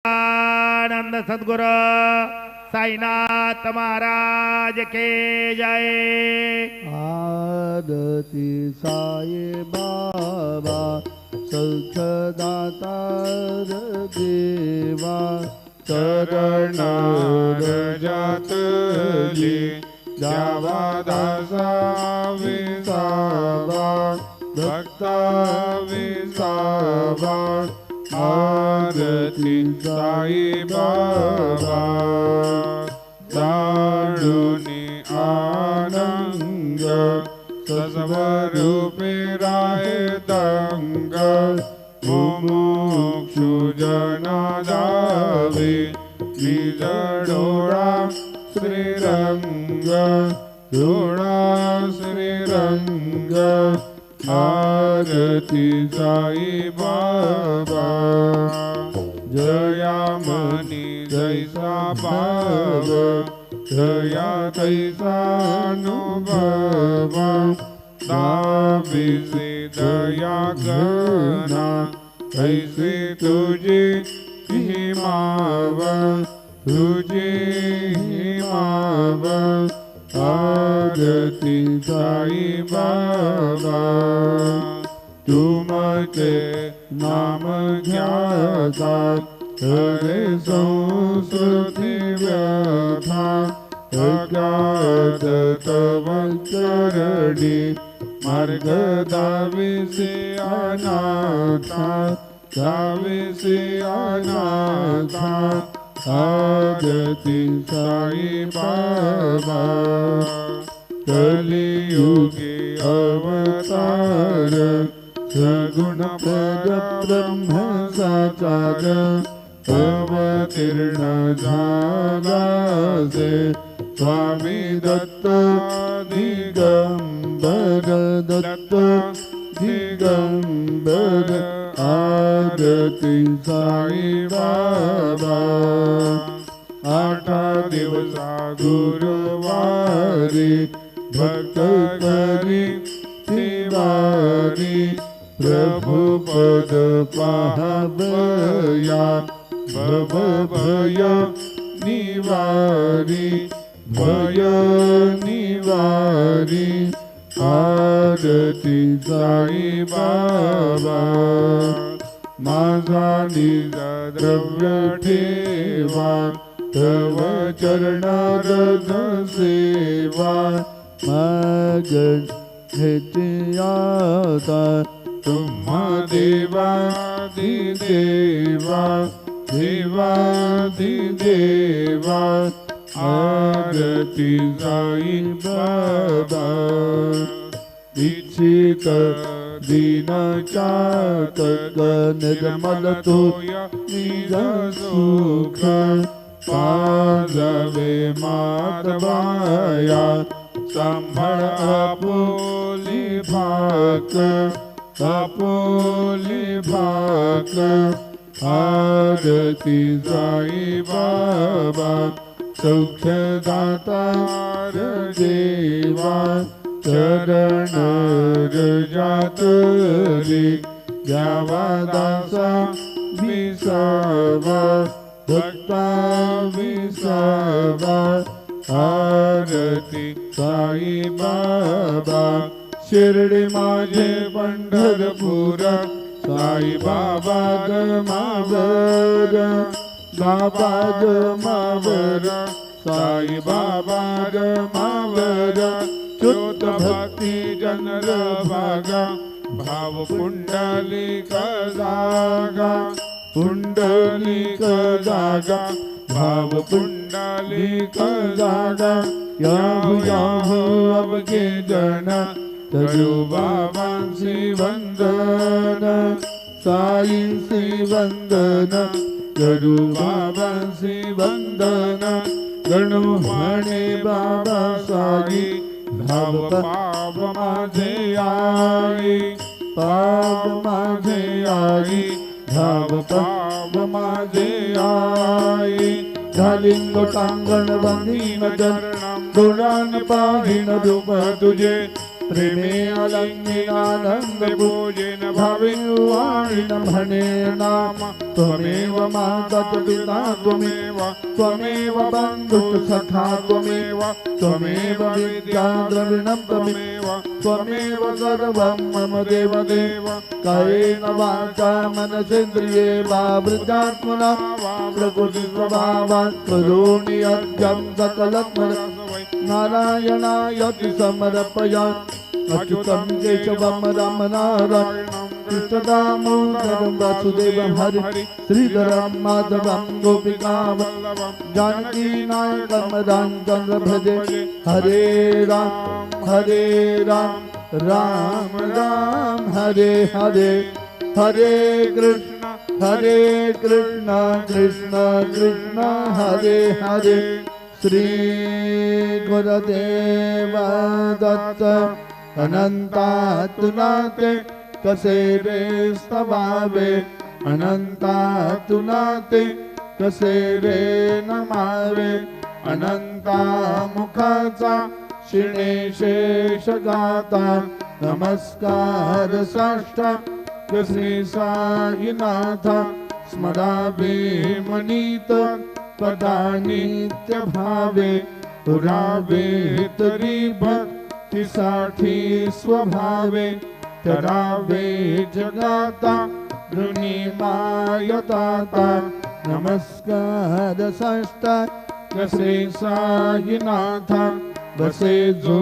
आनंद सद्गुरु साईनाथ महाराज के जय। आरती साई बाबा सौख्यदातार देवा चरण रजातली जावा दासा विसावा भक्ता विसावा आरती साई बाबा दारुणी आनंद सस्वरूपे राय दंग मुमुक्षु जना जावे निजडोळा श्रीरंग डोळा श्रीरंग आरती साई बाबा जयामणी जैसा भाव जया तैसानुभव दाविसे दया गणा ऐसे तुझे हिमाव तुझे हिमाव आरती साई बाबा तुमके नाम ज्ञाता हरे संस्कृति व्यथा अज्ञात तव चरणी मार्ग दाविसे अनाथा दाविसे अनाथा आरती साई बाबा कलियुगे अवतार सगुण पद ब्रह्म साकार अवतीर्ण झाला से स्वामी दत्त दिगंबर दत्त दिगंबर आरती साई बाबा आठा दिवसा गुरुवारी भक्त करी तिवारी प्रभु पद पाहवया भव भय निवारी भय निवारी आरती साई बाबा माझा निज द्रव्य ठेवा तव चरणारज सेवा मागण हेती आता तुम्हा देवादिदेवा देवादिदेवा आरती साई बाबा इच्छित दीन चातक निर्मल तोय निज सुख पाजवे मातबाया संभळ आपुली भाक आपुली भाक आरती साई बाबा सौख्यदातार देवा चरण रजातली द्यावा दासा विसावा भक्ता विसावा आरती साई बाबा शिर्डी माझे पंढरपूर साई बाबा ग मावर बाबा ग मावर साई बाबा ग मावर शुद्ध भक्ती जनर भागा भाव पुंडलिक जागा पुंडलिक जागा भाव पुंडलिक जागा याहू याहू अवघे जन करू बाबांसी वंदन साईंसी वंदन करू बाबांसी वंदन गणू म्हणे बाबा साई भाव पाप माझे आई पाप माझे आई भाव पाप माझे आई झालिंग टांगण बंदीन चरणम डोळ्यान पाहिन रूप तुझे प्रेमे अलङ्गिनानन्द पूजेन भावेवाणिन भने नाम त्वमेव माता च पिता त्वमेव त्वमेव बन्धुः सखा त्वमेव त्वमेव विद्या द्रविणं त्वमेव त्वमेव सर्वं मम देवदेव कायेन वाचा मनसेन्द्रिये वा वृद्धात्मना प्रकृतिस्वभावात् करोमि यज्ञं सकलं नारायणायति समर्पयामि अच्युतं केशवं रामनारायणं कृष्णदामोदरं वासुदेवं हरि श्रीधरं माधवं गोपिकावल्लभं जानकीनायकं रामचन्द्र भजे हरे राम राम राम हरे हरे हरे कृष्ण कृष्ण कृष्ण हरे हरे श्री गुरुदेव दत्त अनंतातुनाते कसे रे स्तवावे अनंतातुनाते कसे रे नमावे अनंता मुखाचा शिणे शेष गाता नमस्कार साष्टांग श्री साईनाथ स्मरावे मनीत सदा नित्य भावे पुरावे तरी भक्तीसाठी स्वभावे करावे जगाता ऋणी मायताता नमस्कार साष्टांग श्री साईनाथ बसे जो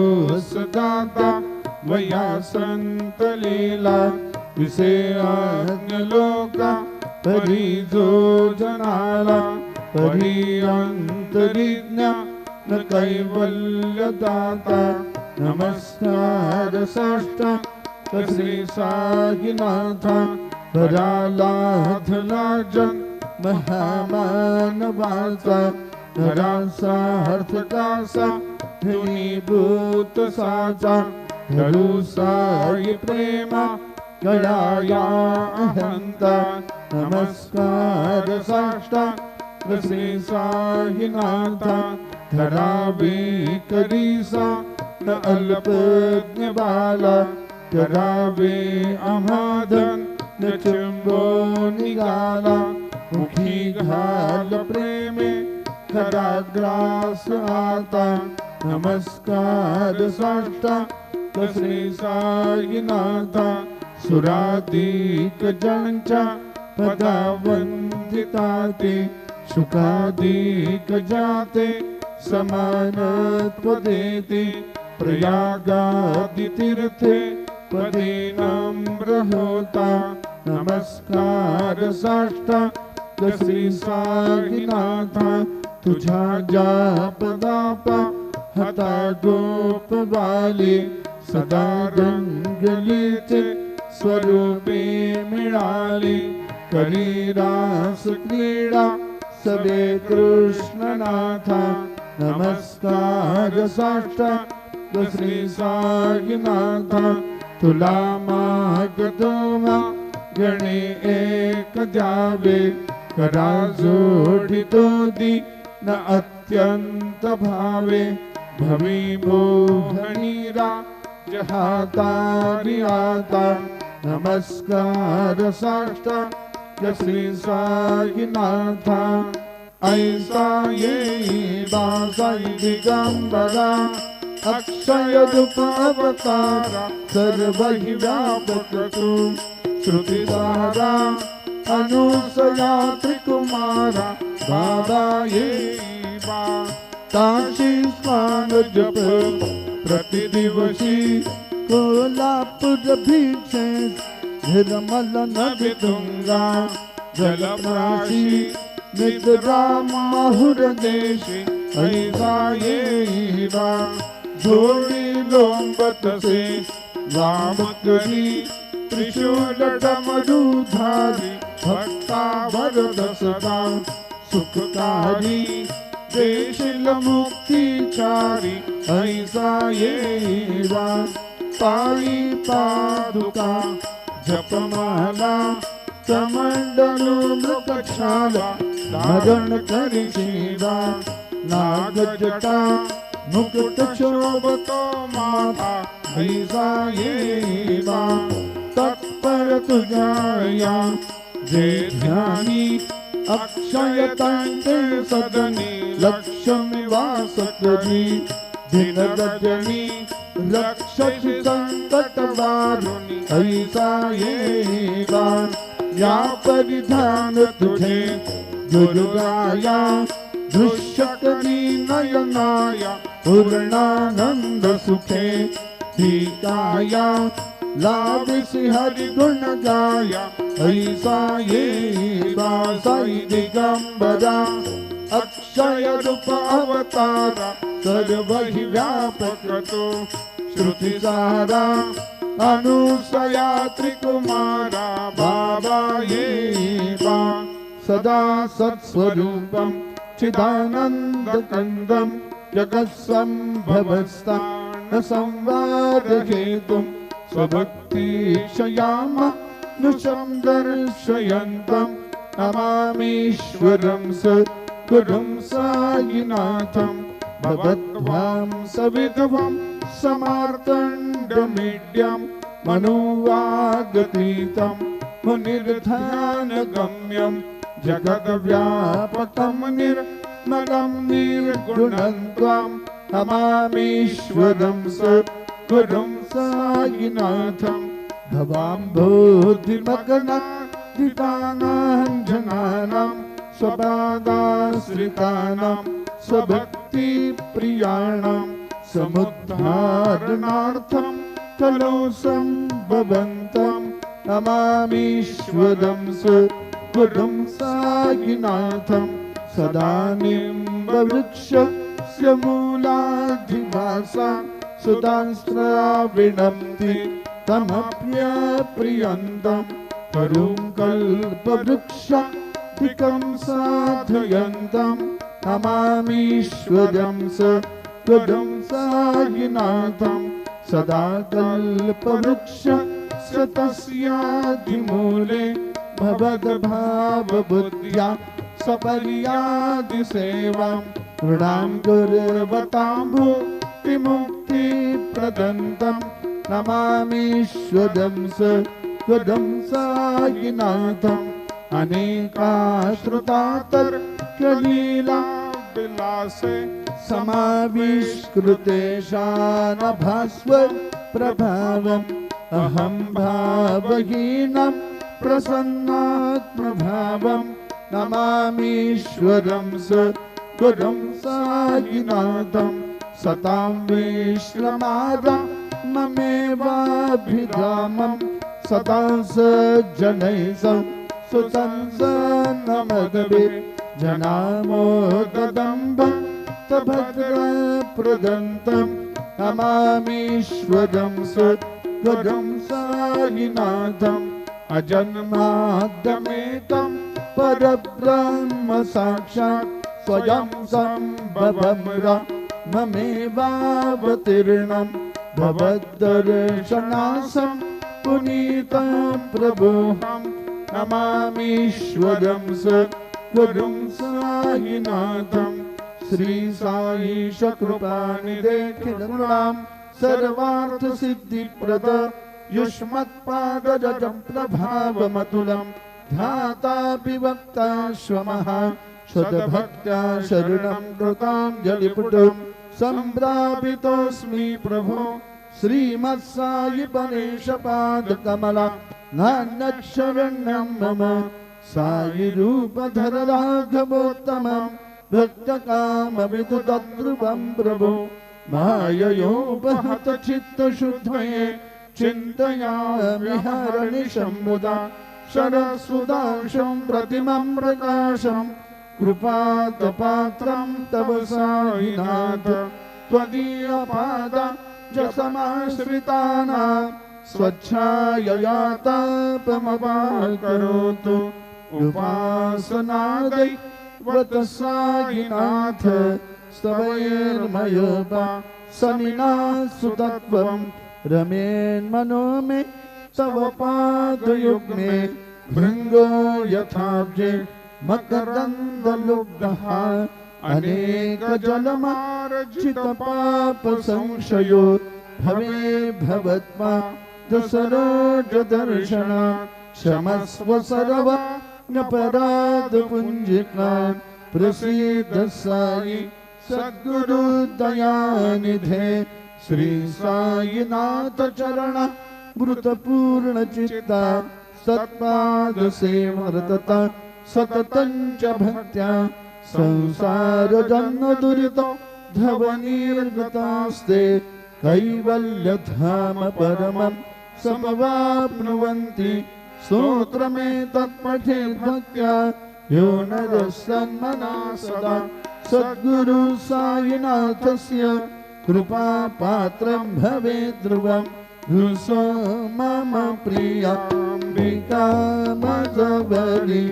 सदाता वया संत लीला विषयाज्ञ लोका परी जो जनाला परी अंतरिज्ञा न कैवल्य दाता नमस्कार साष्टांग श्री साईनाथ परालाथ लाजन महामानवाचा सार्थकासा भूत साचा धरू साई प्रेमा गळाया अहंता नमस्कार साष्टांग श्री साईनाथ धरावे करीसा न अल्पज्ञ बाला करावे अमादन न चुंबो निगाला मुखी घाल प्रेमे खरा ग्रास आता नमस्कार साष्टांग श्री साईनाथ सुराधिक जनच्या पदावंदिताते सुखाधिक जाते समानत्व देते प्रयागादि तीर्थे पदे नम्र होता नमस्कार साष्टांग श्री साईनाथ तुझ्या जाप दापा हता गोप वाले सदा रंगलीचे स्वरूपे मिळाले करी रास क्रीडा सबे कृष्णनाथा नमस्कार साष्टांग श्री साईनाथ तुला मागतो गणे एक द्यावे करा जोडितो दी न अत्यंत भावे भवी मोहनीरा जहातारी आता नमस्कार साष्टांग श्री साईनाथ ऐसा येई बासाई दिगंबरा अक्षय दुप अवतारा सर्व हि व्यापक तू श्रुति सारा अनुसया त्रिकुमारा बाबा येई बा ताशी स्वान जप प्रतिदिवशी कोल्हापुर भीषे निर्मल नदी तुंगा जलप्राशी निद्रा माहुर देशे ऐसा येई बा जोडी लोंबत से राम करी त्रिशूल डमरूधारी भक्ता वरद सदा सुखकारी देशील मुक्तिचारी ऐसा येवा पायी पादुका जपमाला कमंडलू मृगछाला धारण करी शिवा नागजटा मुकुट शोभतो माथा ऐसा ये बा तत्पर तुझाया जे ध्यानी अक्षयतांते सदनी लक्ष्मी वासकरी दिन रजनी रक्षसि संकट वारुणी ऐसा ये बाण या परिधान तुझे दुर्गाया दृश्यकरी नयनाया पूर्णानंद सुखे सीताया लाभिसि हरि गुण गाया ऐसा ये बासाई दिगंबरा अक्षय रूप अवतारा सर्वहि व्यापक तो श्रुति सारा अनुसया त्रिकुमारा बाबा ये बा सदा सत्स्वरूपम चिदानंद कंदम जगत्संभवस्थान संवाद हेतुम स्वभक्ति क्षयाम नुषं दर्शयन्तम नमामीश्वरं स गुरुं साईनाथं भगवद्भां सविधवं समार्तण्डमीड्यं मनोवागतीतं मुनिर्ध्यानगम्यं जगद्व्यापकं निर्मलं निर्गुणं त्वां नमामीश्वरं स गुरुं साईनाथं भवाम्भोधिमग्नादितानां स्वपादाश्रितानां स्वभक्तिप्रियाणां समुद्धारणार्थं कलो सम्भवन्तं नमामीश्वरं स गुरुं साईनाथं सदा निम्बवृक्षस्य मूलाधिवासा सुधांस्त्राविणन्ति तमप्यप्रियन्तं करुं कल्पवृक्षाधिकं साधयन्तं नमामीश्वरं स गुरुं साईनाथं सदा कल्पवृक्षस्य तस्याधिमूले भवद्भावबुद्ध्या सपर्यादिसेवां ऋणां कुर्वतां भुक्तिमुक्तिप्रदन्तं नमामीश्वरं स गुरुं साईनाथम् अनेकाश्रुतातर्कलीला विलासे समाविष्कृतेशानभास्वर प्रभावम् अहं भावहीनं प्रसन्नात्मभावं नमामीश्वरं स गुरुं साईनाथं सतां विश्रमादा ममेवाभिरामं सदा सज्जनैः सुसंसन्नमदभि जनामोददम्ब तभद्रप्रदन्तं नमामीश्वरं स गुरुं साईनाथम् अजन्माद्यमेतं परब्रह्म साक्षात् स्वयं सम्भवं ममेवावतीर्णं भवद्दर्शनासं पुनीतं प्रभुहं नमामीश्वरं स गुरुं साईनाथं श्री साईश कृपानिधे खिलनृणां सर्वार्थसिद्धिप्रद युष्मत्पादजं प्रभावमतुलं ध्यातापि वक्ता श्वमः सद्भक्त्या शरणं कृताञ्जलिपुटं सम्प्रापितोऽस्मि प्रभो श्रीमत्सायिपरेशपादकमला नान्यच्छरण्यं मम सायिरूपधर राघवोत्तमं भक्तकामविदुतद्रुवं प्रभो माययोपहतचित्तशुद्धये चिन्तयामि हरनिशं मुदा शरसुदांशं प्रतिमं प्रकाशं कृपातपात्रं तव साईनाथ त्वदीयपाद जसमाश्रितानां स्वच्छायया तापमपाकरोतु उपासनादैवत साईनाथ स्तवैर्मयोपा सनिना सुतत्वं रमेन्मनो मे तव पादयुग्मे भृङ्गो यथाब्जे मकरन्दलुब्धः अनेकजलमार्जितपापसंशयो भवे भवत्मा सरोज दर्शन क्षमस्व सर्व अपराध पुंजिका प्रसीद साई सद्गुरु दयानिधे श्री साईनाथ चरण मृत पूर्ण चित्ता सत्पाद सेवरतता सततंच भक्त्या संसार जन्म दुरित धवनीर्गतास्ते कैवल्य धाम परमं समवाप्नुवन्ति स्तोत्र में तत्पठे भक्त्या यो नरः सन्मना सदा सद्गुरु साईनाथस्य कृपा पात्रं भवेत् ध्रुवं रुसो मम प्रियाम्बिका मजबली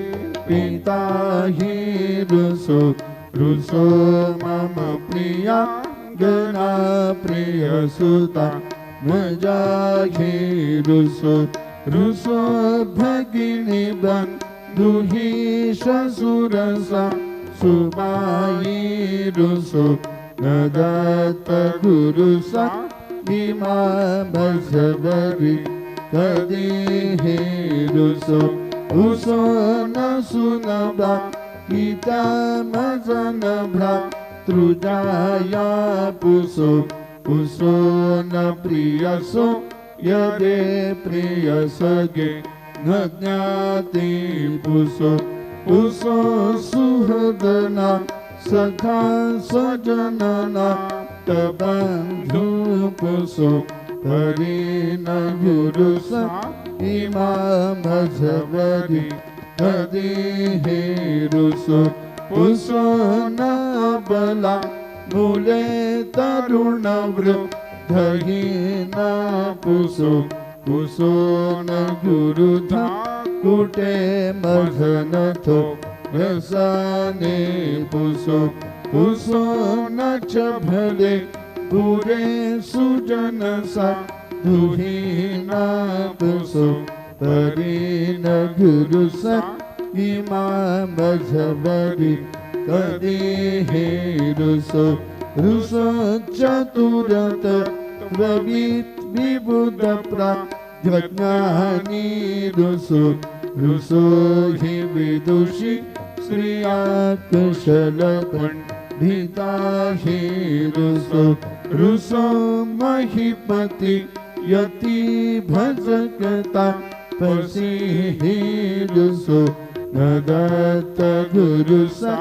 पिता हि रुसो रुसो मम प्रिया गणा प्रिय सुता मजा हि रुसो रुसो भगिनी बन्धुहि ससुरसा सुबाई रुसो नदत गुरुसा इमा बसवरी कदी हे रुसो रुसो न सुनबा गीता मजन भ्रा त्रुजाया पुसो पुसो न प्रियसो यदे प्रिय सगे न ज्ञाति पुसो पुसो सुहृदना सखा सजनना तबंधु पुसो परिन गुरु सा इमा मजवरी कदी हे रुसो पुसो न बला मूले तरुण वृद्धहि न पुसो पुसो न गुरुधा कुटे मधनथो रसाने पुसो पुसो न च भले पूरे सुजन सा दुही न पुसो परिन गुरु सा इमा मजबरी कदी हे रुसो रुसो चतुरत प्रवीत विबुध प्रज्ञानी रुसो रुसो हि विदुषी श्रिया कुशल पंडिता हि रुसो रुसो महीपति यति भजकता पसी हि रुसो नदत गुरु सा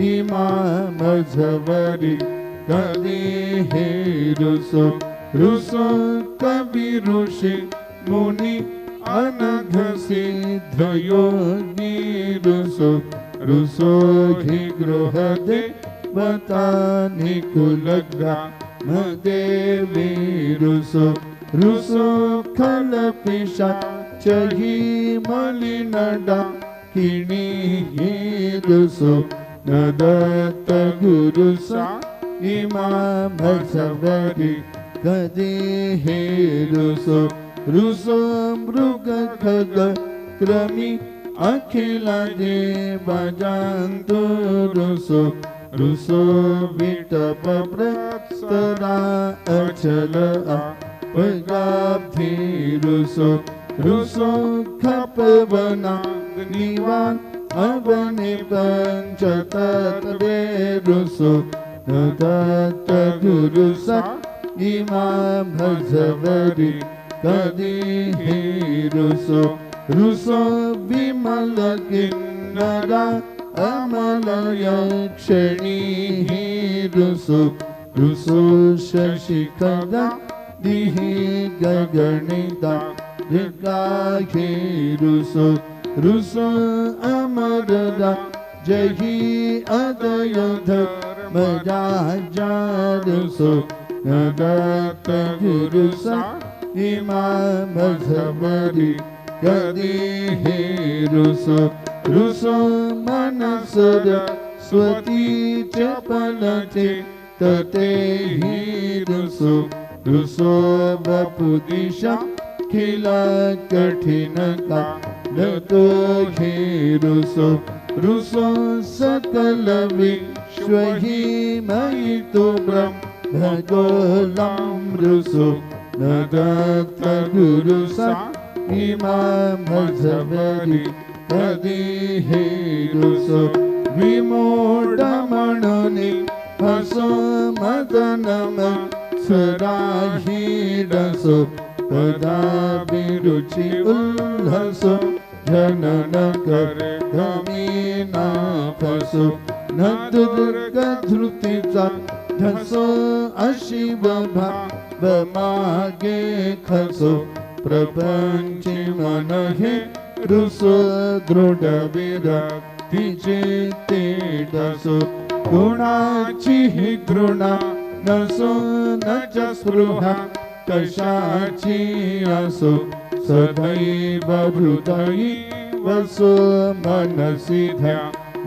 इमा मजवरी कदी हे रुसो रुसो कवि ऋषि मुनि अनघ सिद्ध योगी रुसो रुसो हि गृहदे बतानि कुलग्रा देवी रुसो रुसो खल पिशाचहि मलिनडा किणी हि रुसो नदत गुरु सा इमा मजवरी कदी हे रुसो रुसो मृग खग क्रमी अखिल देव जानतु रुसो रुसो विटप प्रस्तरा अचल अपगाब्धि रुसो रुसो खपवना निवान अवनि पंचतत्वे रुसो नदत गुरु सा इमा भजवरी कदी हे रुसो रुसो विमल किन्नरा अमल यक्षिणी हि रुसो रुसो शशिखगा दिहि गगणिता ऋगाहि रुसो रुसो अमरदा जहि अदय धर्मराजा रुसो नदत गुरु सा इमा भजवरी कदी हे रुसो रुसो मनसर स्वती चपलते तते हि रुसो रुसो बपुदिशा खिला कठिन का लतो हे रुसो रुसो सकल विश्व ही मयि तो ब्रह्म भगोलमृषु न दत्त गुरु सा इमामझवरि कदिहेरुसु विमूढमणुनि हसो मदनम सराहिरसु कदाभिरुचि उल्लसु जनन कर गमीनाफसु न दुर्गधृतिचा धसो अशिव भागे खसो प्रपंची मन हे रुसो दृढ विरक्तीचे ते दसो गुणाची हि घृणा नसो न च स्पृहा कशाची असो सदैव हृदयी वसो मनसि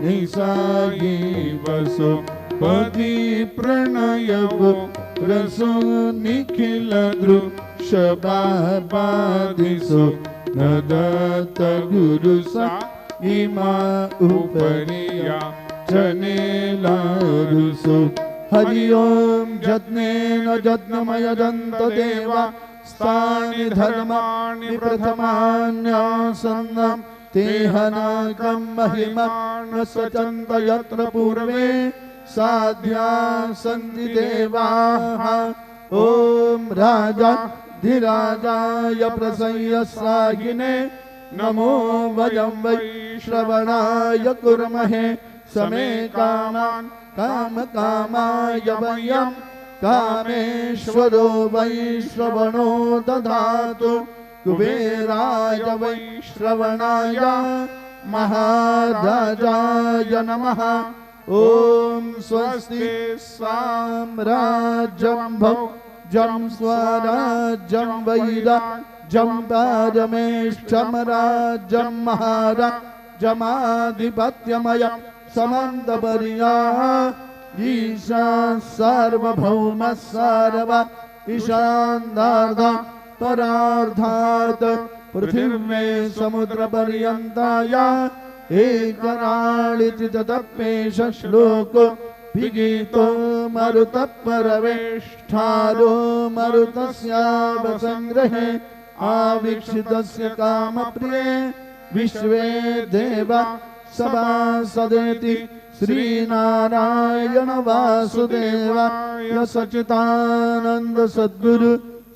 निसायी वसो पदी प्रणयवो रसो निखिल दृश्यबादिसो न दत्त गुरु सा इमा उपरिया चनेलारुसो हरि ओम जज्ञेन जज्ञमय जंत देवा स्थानि धर्माणि प्रथमान्यासन्नं तेहनाकं महिमा न सचन्त यत्र पूर्वे साध्या सन्ति देवाः ओम राजा धीराजाय प्रसय्यसागिने नमो वयं वै श्रवणाय कुर्महे समे कामान् काम कामाय वयं कामेश्वरो वै श्रवणो दधातु कुबेराय वै श्रवणाय महाराजाय नमः ओम स्वस्ति साम्राज्यं भोज्यं स्वराज्यं वैराज्यं पारमेष्ठं राज्यं महाराज्यमाधिपत्यमयं समन्तपर्याः ईशा सार्वभौम सार्व ईशान्दार्ध परार्धात् पृथिव्ये समुद्रपर्यन्ताया एकराळिचितपेश श्लोक विगीतो मरुतः परवेष्ठारो मरुतस्यावसंग्रहे आवीक्षितस्य कामप्रिये विश्वे देवा सभासदेति श्रीनारायण वासुदेवाय सच्चिदानंद सद्गुरु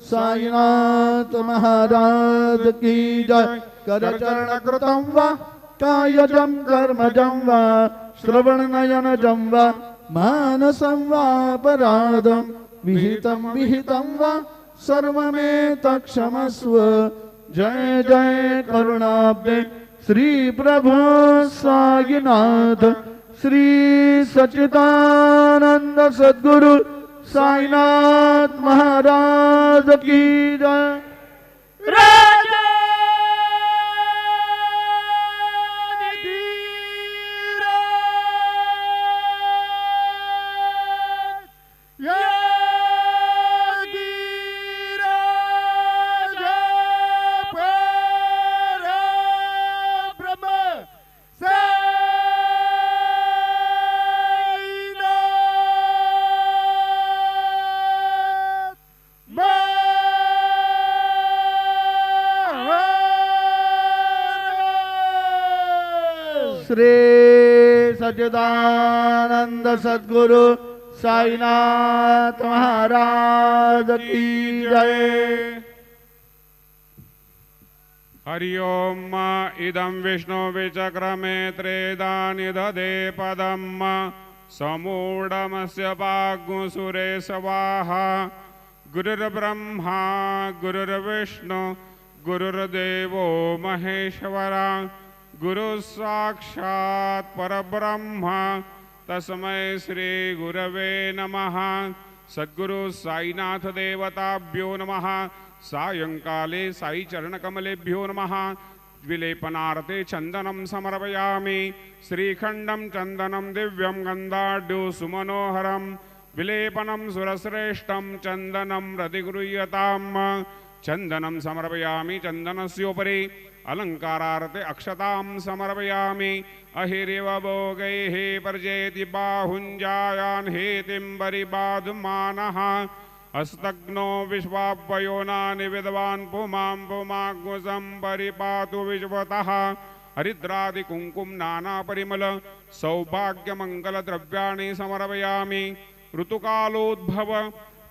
साईनाथ महाराज की जय। करचरण कृतं वा कायजं कर्मजं वा श्रवणनयनजं वा मानसं वा अपराधं विहितं वा सर्वमेतत्क्षमस्व। जय जय करुणाब्दे श्री प्रभु साईनाथ श्री सच्चिदानंद सद्गुरु साईनाथ महाराज की जय। राजा श्री सच्चिदानंद सद्गुरु साईनाथ महाराज की जय। हरि ओम इदं विष्णु विचक्रमे त्रेदानि ददे पदं समूढमस्य वाग्गुसुरे स्वाहा। गुरुर्ब्रह्मा गुरुर्विष्णु गुरुर्देवो महेश्वरा गुरु साक्षात् परब्रह्म तस्मै श्री गुरवे नमः। सद्गुरु साईनाथ देवताभ्यो नमः। सायंकाले साई चरणकमलेभ्यो नमः। विलेपनार्थे चंदनं समर्पयामि। श्रीखंडं चंदनं दिव्यं गंधाढ्यो सुमनोहरं विलेपनं सुरश्रेष्ठं चंदनं रतिगृह्यताम्। चंदनं समर्पयामि। चंदनस्योपरि अलङ्कारार्थे अक्षतां समर्पयामि अहिरिव भोगैः पर्जेति बाहुञ्जायान् हेतिम्बरिबाधुमानः अस्तग्नो विश्वाभ्वयोना निविद्वान् पुमां पुमाग्मुसं परिपातु विश्वतः हरिद्रादि कुंकुम नाना परिमल सौभाग्य मंगल द्रव्याणि समर्पयामि ऋतुकालोद्भव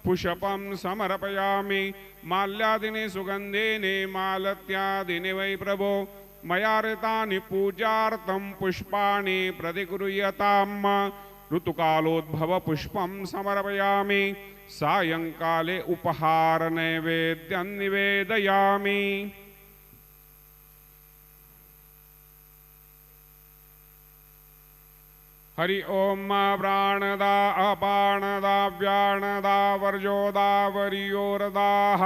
पुष्पं समर्पयामि माल्यादिनि सुगंधेनि मालत्यादिनि वै प्रभो मया ऋतानि पूजार्थं पुष्पाणि प्रतिगृह्यताम् ऋतुकालोद्भव पुष्पं समर्पयामि सायंकाले उपहार नैवेद्यं निवेदयामि। हरि ओम प्राणदा अपाणदा व्याणदा वर्जोदा वर्योरदाः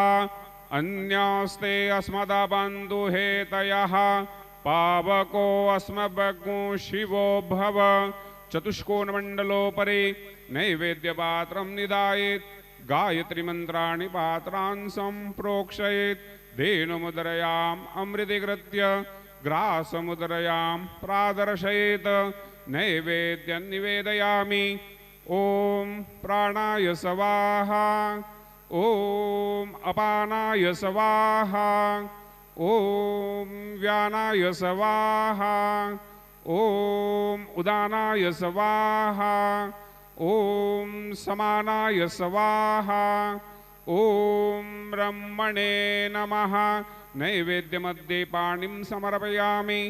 अन्यास्ते अस्मदबन्धु हेतयः पावको अस्मभ्गो शिवो भव चतुष्कोणमण्डलोपरि नैवेद्यपात्रं निधायेत् गायत्री मंत्राणि पात्रान् सम्प्रोक्षयेत् धेनुमुद्रयाम् अमृतीकृत्य ग्रासमुद्रयां प्रादर्शयेत् नैवेद्यं निवेदयामि। ओम प्राणाय स्वाहा ओम अपानाय स्वाहा ओम व्यानाय स्वाहा ओम उदानाय स्वाहा ओम समानाय स्वाहा ओम ब्रह्मणे नमः। नैवेद्यमध्ये पाणिं समर्पयामि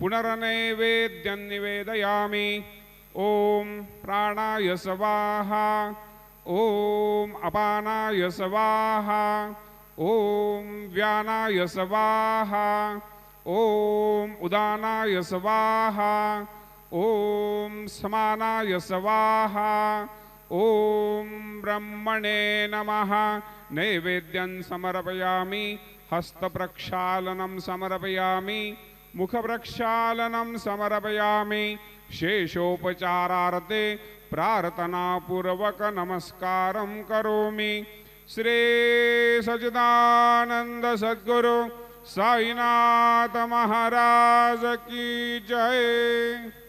पुनर्नैवेद्यं निवेदयामि। ओम प्राणाय स्वाहा ओम अपानाय स्वाहा ओम व्यानाय स्वाहा ओम उदानाय स्वाहा ओम समानाय स्वाहा ओम ब्रह्मणे नमः। नैवेद्यं समर्पयामि हस्तप्रक्षालनं समर्पयामि मुखप्रक्षालनं समर्पयामि। शेषोपचारार्थे प्रार्थनापूर्वक नमस्कारं करोमि। श्री सच्चिदानंद सद्गुरु साईनाथ महाराज की जय।